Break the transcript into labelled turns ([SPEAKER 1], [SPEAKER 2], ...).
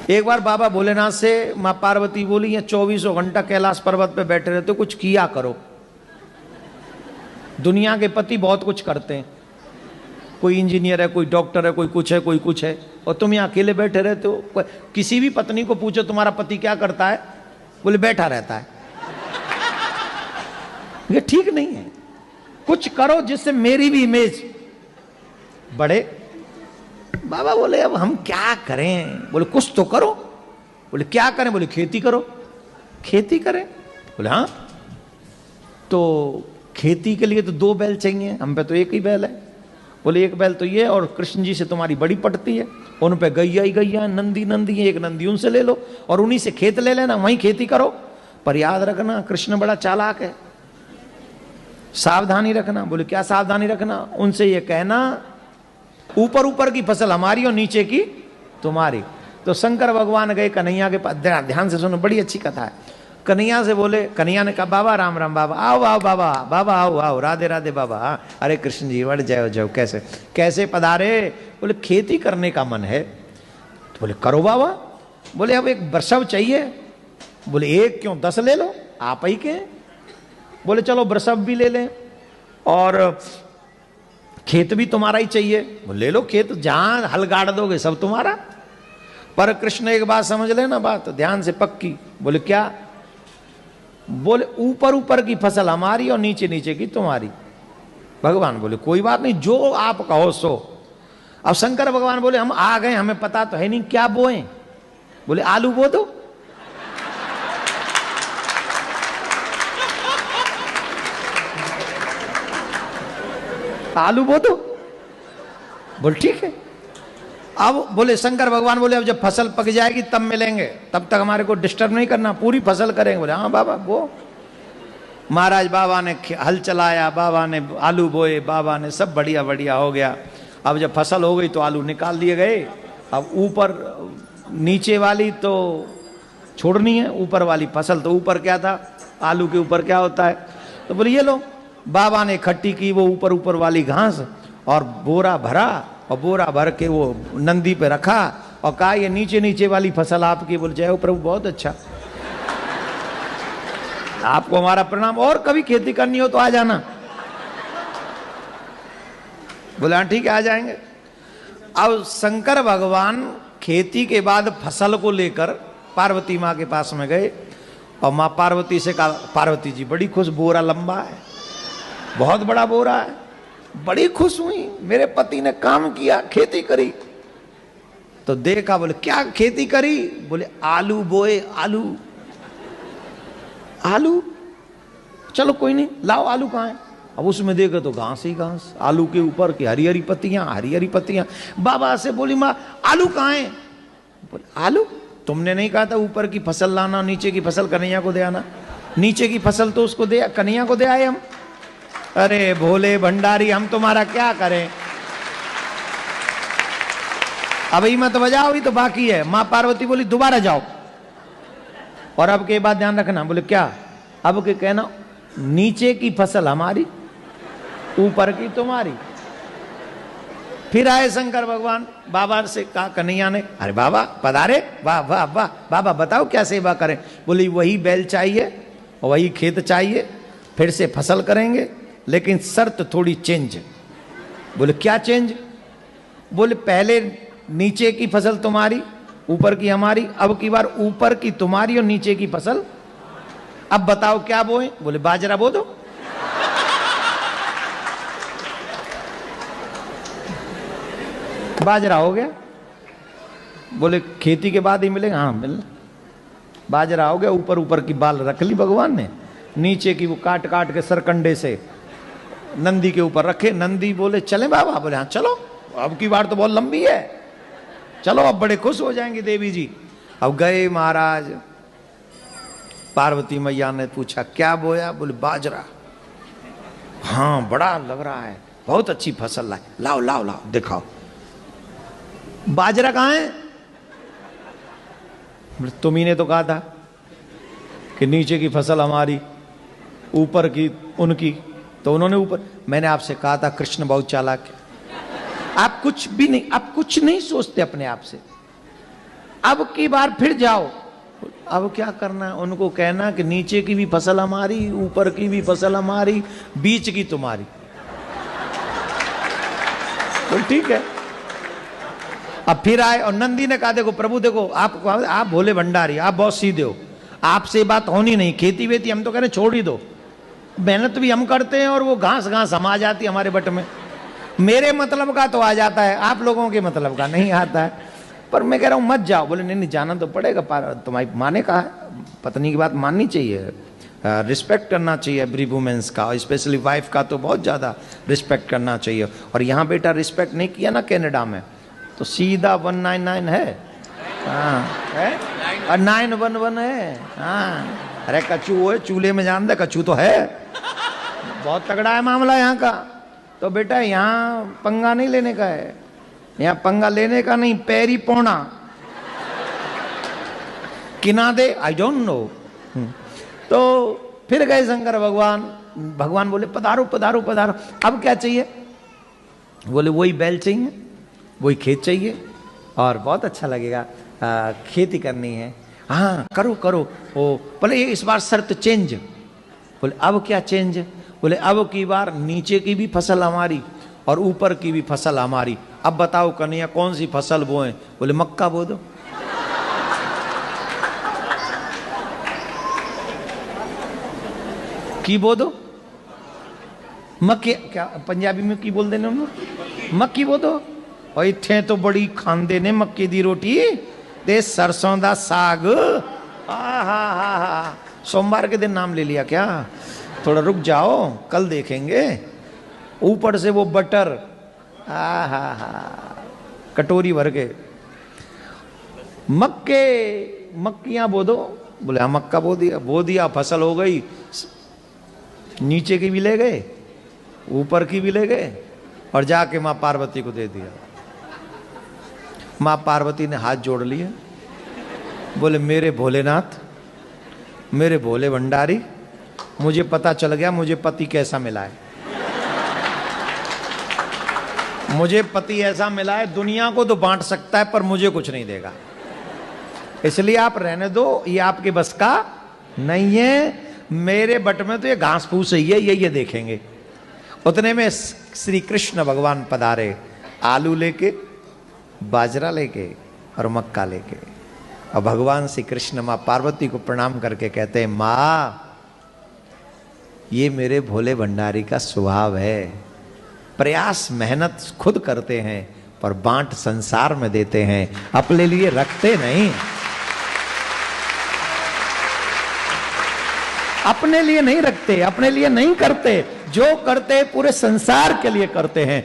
[SPEAKER 1] एक बार बाबा भोलेनाथ से माँ पार्वती बोली, ये 24 घंटा कैलाश पर्वत पे बैठे रहते हो, कुछ किया करो। दुनिया के पति बहुत कुछ करते हैं, कोई इंजीनियर है, कोई डॉक्टर है, कोई कुछ है, कोई कुछ है, और तुम यहाँ अकेले बैठे रहते हो। किसी भी पत्नी को पूछो तुम्हारा पति क्या करता है, बोले बैठा रहता है। ये ठीक नहीं है, कुछ करो जिससे मेरी भी इमेज बढ़े। बाबा बोले अब हम क्या करें? बोले कुछ तो करो। बोले क्या करें? बोले खेती करो। खेती करें? बोले हाँ। तो खेती के लिए तो 2 बैल चाहिए, हम पे तो एक ही बैल है। बोले एक बैल तो ये, और कृष्ण जी से तुम्हारी बड़ी पटती है, उन पे गैया ही गैया, नंदी नंदी है, एक नंदी उनसे ले लो और उन्हीं से खेत ले लेना, वहीं खेती करो। पर याद रखना कृष्ण बड़ा चालाक है, सावधानी रखना। बोले क्या सावधानी रखना? उनसे ये कहना ऊपर ऊपर की फसल हमारी और नीचे की तुम्हारी। तो शंकर भगवान गए कन्हैया के पास, ध्यान से सुनो, बड़ी अच्छी कथा है। कन्हैया से बोले, कन्हैया ने कहा बाबा राम राम, बाबा आओ आओ, बाबा बाबा आओ आओ, राधे राधे बाबा। अरे कृष्ण जी बढ़ जाओ जाओ, कैसे कैसे पधारे? बोले खेती करने का मन है। तो बोले करो बाबा। बोले अब एक वृषभ चाहिए। बोले एक क्यों, 10 ले लो, आप ही के। बोले चलो वृषभ भी ले लें और खेत भी तुम्हारा ही चाहिए। बोले ले लो खेत, जहां हल गाड़ दोगे सब तुम्हारा। पर कृष्ण एक बात समझ लेना, बात ध्यान से पक्की। बोले क्या? बोले ऊपर ऊपर की फसल हमारी और नीचे नीचे की तुम्हारी। भगवान बोले कोई बात नहीं, जो आप कहो सो। अब शंकर भगवान बोले हम आ गए, हमें पता तो है नहीं क्या बोए। बोले आलू बो दो। आलू बो दो। बोले ठीक है। अब बोले शंकर भगवान बोले अब जब फसल पक जाएगी तब मिलेंगे, तब तक हमारे को डिस्टर्ब नहीं करना, पूरी फसल करेंगे। बोले हाँ बाबा वो। महाराज बाबा ने हल चलाया, बाबा ने आलू बोए, बाबा ने सब बढ़िया बढ़िया हो गया। अब जब फसल हो गई तो आलू निकाल लिए गए। अब ऊपर नीचे वाली तो छोड़नी है, ऊपर वाली फसल। तो ऊपर क्या था, आलू के ऊपर क्या होता है? तो बोले ये लो। बाबा ने इकट्ठी की वो ऊपर ऊपर वाली घास और बोरा भरा, और बोरा भर के वो नंदी पे रखा और कहा ये नीचे नीचे वाली फसल आपकी। बोले जय हो प्रभु, बहुत अच्छा, आपको हमारा प्रणाम, और कभी खेती करनी हो तो आ जाना। बोले हाँ ठीक है, आ जाएंगे। अब शंकर भगवान खेती के बाद फसल को लेकर पार्वती माँ के पास में गए और माँ पार्वती से कहा, पार्वती जी बड़ी खुश, बोरा लंबा है, बहुत बड़ा बोरा है। बड़ी खुश हुई, मेरे पति ने काम किया, खेती करी। तो देखा, बोले क्या खेती करी? बोले आलू बोए। आलू आलू, चलो कोई नहीं, लाओ आलू कहाँ है? अब उसमें देखो तो घास ही घास, आलू के ऊपर की हरी हरी पत्तियां, हरी हरी पत्तियां। बाबा से बोली माँ आलू कहाँ है? बोले आलू, तुमने नहीं कहा था ऊपर की फसल लाना, नीचे की फसल कन्हैया को दे आना? नीचे की फसल तो उसको दे, कन्हैया को दे आए हम। अरे भोले भंडारी, हम तुम्हारा क्या करें? अब ही मत बजाओ, अभी तो बाकी है। माँ पार्वती बोली दोबारा जाओ, और अब के बाद ध्यान रखना। बोले क्या? अब के कहना नीचे की फसल हमारी, ऊपर की तुम्हारी। फिर आए शंकर भगवान, बाबा से कहा कन्हैया ने, अरे बाबा पधारे, वाह वाह वाह, बाबा बताओ क्या सेवा करें? बोली वही बैल चाहिए, वही खेत चाहिए, फिर से फसल करेंगे, लेकिन शर्त थोड़ी चेंज। बोले क्या चेंज? बोले पहले नीचे की फसल तुम्हारी, ऊपर की हमारी, अब की बार ऊपर की तुम्हारी और नीचे की फसल। अब बताओ क्या बोए? बोले बाजरा बो दो। बाजरा हो गया। बोले खेती के बाद ही मिलेगा? हाँ मिलना। बाजरा हो गया, ऊपर ऊपर की बाल रख ली भगवान ने, नीचे की वो काट काट के सरकंडे से नंदी के ऊपर रखे। नंदी बोले चले बाबा? बोले हाँ चलो, अब की बार तो बहुत लंबी है, चलो अब बड़े खुश हो जाएंगे देवी जी। अब गए महाराज, पार्वती मैया ने पूछा क्या बोया? बोले बाजरा। हाँ बड़ा लग रहा है, बहुत अच्छी फसल लाए, लाओ लाओ लाओ दिखाओ। बाजरा कहाँ है? तुम्ही ने तो कहा था कि नीचे की फसल हमारी, ऊपर की उनकी, तो उन्होंने ऊपर। मैंने आपसे कहा था कृष्ण बहुत चालाक है, आप कुछ भी नहीं, आप कुछ नहीं सोचते अपने आप से। अब की बार फिर जाओ। अब क्या करना है? उनको कहना कि नीचे की भी फसल हमारी, ऊपर की भी फसल हमारी, बीच की तुम्हारी। तो ठीक है। अब फिर आए और नंदी ने कहा देखो प्रभु देखो आप भोले भंडारी, आप बहुत सीधे हो, आपसे बात होनी नहीं, खेती वेती हम तो कह रहे छोड़ ही दो, मेहनत भी हम करते हैं और वो घास घास हम आ जाती है हमारे बट में, मेरे मतलब का तो आ जाता है, आप लोगों के मतलब का नहीं आता है। पर मैं कह रहा हूं मत जाओ। बोले नहीं नहीं जाना तो पड़ेगा, तुम्हारी माँ ने कहा है, पत्नी की बात माननी चाहिए, रिस्पेक्ट करना चाहिए एवरी वुमेन्स का, स्पेशली वाइफ का तो बहुत ज़्यादा रिस्पेक्ट करना चाहिए। और यहाँ बेटा रिस्पेक्ट नहीं किया ना कनाडा में तो सीधा 199 है, हाँ है, और 911 है, हाँ। अरे कचू वो है, चूल्हे में जान दे कचू तो है, बहुत तगड़ा है मामला यहाँ का। तो बेटा यहाँ पंगा नहीं लेने का है, यहाँ पंगा लेने का नहीं, पैरी पौना किना दे आई डोंट नो। तो फिर गए शंकर भगवान, भगवान बोले पधारो पधारो पधारो, अब क्या चाहिए? बोले वही बैल चाहिए, वही खेत चाहिए और बहुत अच्छा लगेगा, खेती करनी है। हाँ करो करो। ओ बोले ये इस बार शर्त चेंज। बोले अब क्या चेंज? बोले अब की बार नीचे की भी फसल हमारी और ऊपर की भी फसल हमारी। अब बताओ कन्हैया कौन सी फसल बोए? बोले मक्का बो दो। की बो दो? मक्के क्या पंजाबी में की बोल देने हम लोग? मक्की बो दो। और इत्थे तो बड़ी खांदे ने मक्के दी रोटी ते सरसों दा साग। हा सोमवार के दिन नाम ले लिया क्या? थोड़ा रुक जाओ कल देखेंगे। ऊपर से वो बटर, हा कटोरी भर के मक्कियां बो दो। बोले हाँ मक्का बो दिया फसल हो गई, नीचे की भी ले गए ऊपर की भी ले गए और जाके माँ पार्वती को दे दिया। माँ पार्वती ने हाथ जोड़ लिए, बोले मेरे भोलेनाथ, मेरे भोले भंडारी, मुझे पता चल गया मुझे पति कैसा मिला है। मुझे पति ऐसा मिला है दुनिया को तो बांट सकता है पर मुझे कुछ नहीं देगा, इसलिए आप रहने दो, ये आपके बस का नहीं है। मेरे बट में तो ये घास फूस ही है, ये देखेंगे। उतने में श्री कृष्ण भगवान पधारे, आलू लेके, बाजरा लेके और मक्का लेके। और भगवान श्री कृष्ण माँ पार्वती को प्रणाम करके कहते हैं माँ ये मेरे भोले भंडारी का स्वभाव है, प्रयास मेहनत खुद करते हैं पर बांट संसार में देते हैं, अपने लिए रखते नहीं, अपने लिए नहीं रखते, अपने लिए नहीं करते, जो करते पूरे संसार के लिए करते हैं।